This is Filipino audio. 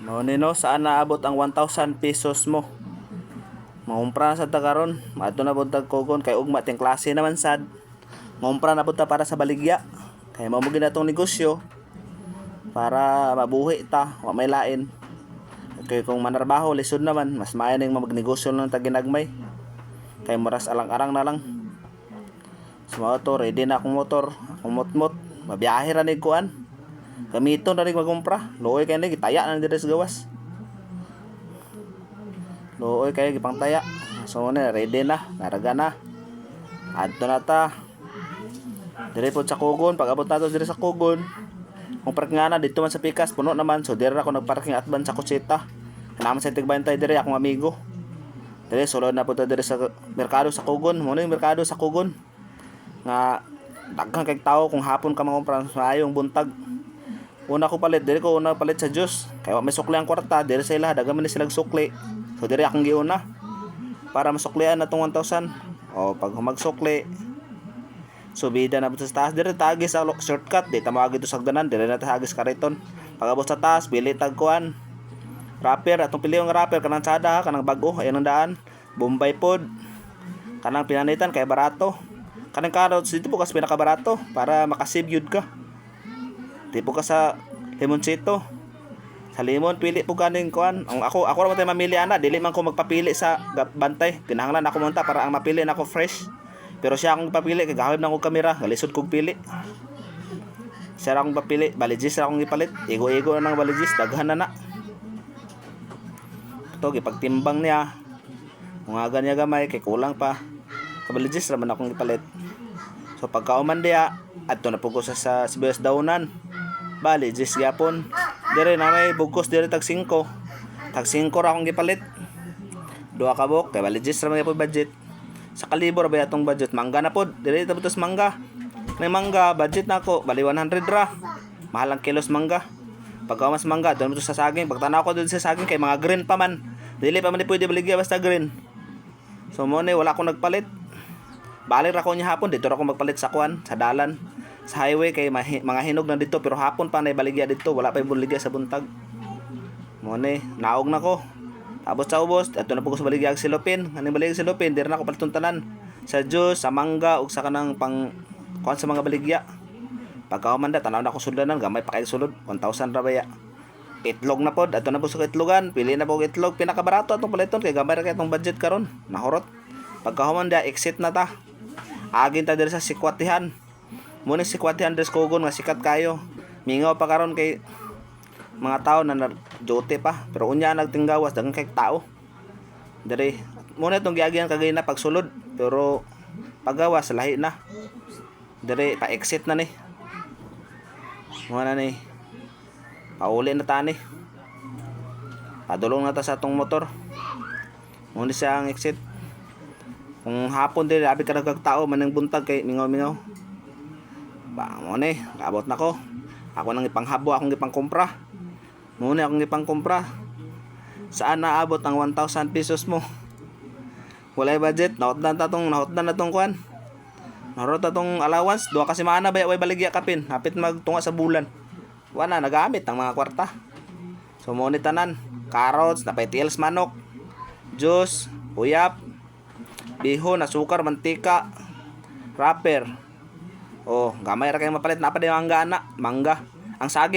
No nino, saan naabot ang 1,000 pesos mo? Mangumpra na sa tagaron, maadto na buntag kogon kay ugma ting klase naman sad. Mangumpra na punta para sa baligya. Kay mao mo ginatong negosyo para mabuhi ta, wa may lain. Kay kung manarbaho lisod naman, mas maayo ning magnegosyo lang ta ginagmay. Kay moras alang-arang na lang. Sa motor, ready na akong motor, akong motmot, mabiyahe ra nig kuan. Gamiton na rin magumpra. Looy kayo na, gitaya na dito sa gawas. Looy kayo, gipang taya. So na, ready na, naraga na. Adto na ta. Dire po sa Kugon, pag abot nato dire sa Kugon. Kung park nga na, dito man sa Pikas, puno naman. So dire ako nagparking atban sa Kutsita. Kanaman sa Tigbantay dire, akong amigo. Dire, solo na po ta dire sa merkado sa Kugon. Muna yung merkado sa Kugon. Nga, daghang kay tao kung hapon ka mangumpra, maayong buntag. Una ko palit, diri ko una palit sa juice. Kaya may sukli ang kwarta, diri sa ila, daghan man silang sukli. So diri akong giuna para masuklian na tong 1,000. O pag humagsukli, subida na sa taas, diri tagis sa shortcut, di ta maagi to sa hagdanan, diri na ta hagis kariton. Pag abot sa taas, bili tag kuan. Rapper, atong pili yung rapper kanang tsada, kanang bag-o, ayan ang daan. Bombay pod. Kanang pinanitan kay barato. Kanang carrots dito po kasi pinakabarato para makasave yun ka. Di po ka sa limoncito. Sa limon pili po kaning kuan. Ang ako ra man tay mamili ana, dili man ko magpapili sa bantay. Kinahanglan ako munta para ang mapili nako fresh. Pero siya akong papili kay gahawib na ko kamera, galisod kog pili. Siya ra akong papili, baligis ra akong gipalit. Igo-igo na ng baligis, daghan na. Ito gipagtimbang niya. Kung aga niya gamay kay kulang pa. Kabaligis ra man akong gipalit. So pagkauman diya, adto na po ko sa sibuyas daunan. Bali, jis gyapon. Dire na may bugkos dire tag 5. Tag 5 ra akong gipalit. Duha ka bok, kay bali jis ra man gyapon budget. Sa kalibor ba atong budget? Mangga na pod. Dire ta butos mangga. May mangga, budget na ako, bali 100 ra. Mahal ang kilos mangga. Pagka mas mangga, doon mo sa saging. Pagtanaw ko doon sa saging kay mga green pa man. Dili pa man pwede baligya basta green. So mo ni wala akong nagpalit. Balik ra ko niya hapon dito ra ko magpalit sa kuan, sa dalan. Sa highway kay mga hinog na dito pero hapon pa na baligya dito, wala pa baligya sa buntag. Mo ni naog na ko. Tapos sa ubos, ato na po ko sa baligya silopin. Kaning baligya silopin, dire na ko paliton tanan. Sa juice, sa mangga ug sa kanang pang kuan sa mga baligya. Pagka humanda tanaw na ko sudanan, gamay pa kay sulod 1,000 ra baya. Itlog na pod, ato na po sa itlogan, pili na po itlog, pinakabarato atong paliton kay gamay ra kay atong budget karon. Nahurot. Pagka humanda exit na ta. Agin ta dire sa Sikwatihan. Muna Sikwatihan des Kugon nga sikat kayo. Mingaw pa karon kay mga tao na duty pa. Pero unya nagtinggawas daghang kay tao. Dire muna itong giagian kagay na pagsulod. Pero paggawas lahi na. Dire pa exit na ni. Muna ni. Pauli na ta ni. Padulong na ta sa atong motor. Muna siya ang exit. Kung hapon din, abi ka nagkagtao, manang buntag kay mingaw-mingaw. Ba, mo ni, kaabot na ko. Ako nang ipanghabo, akong ipangkumpra. Muna akong ipangkumpra. Saan naabot ang 1,000 pesos mo? Walay budget, nahotdan na tong kuan. Nahurot na tong allowance, duha kasi maana ba way baligya kapin, hapit magtunga sa bulan. Wala nagamit ang mga kwarta. So mo ni tanan, carrots, napay tiels manok, juice, uyap, bihon, asukar, mantika, wrapper. Oh, gamay ra kay mapalit na pa di mangga na, mangga. Ang saging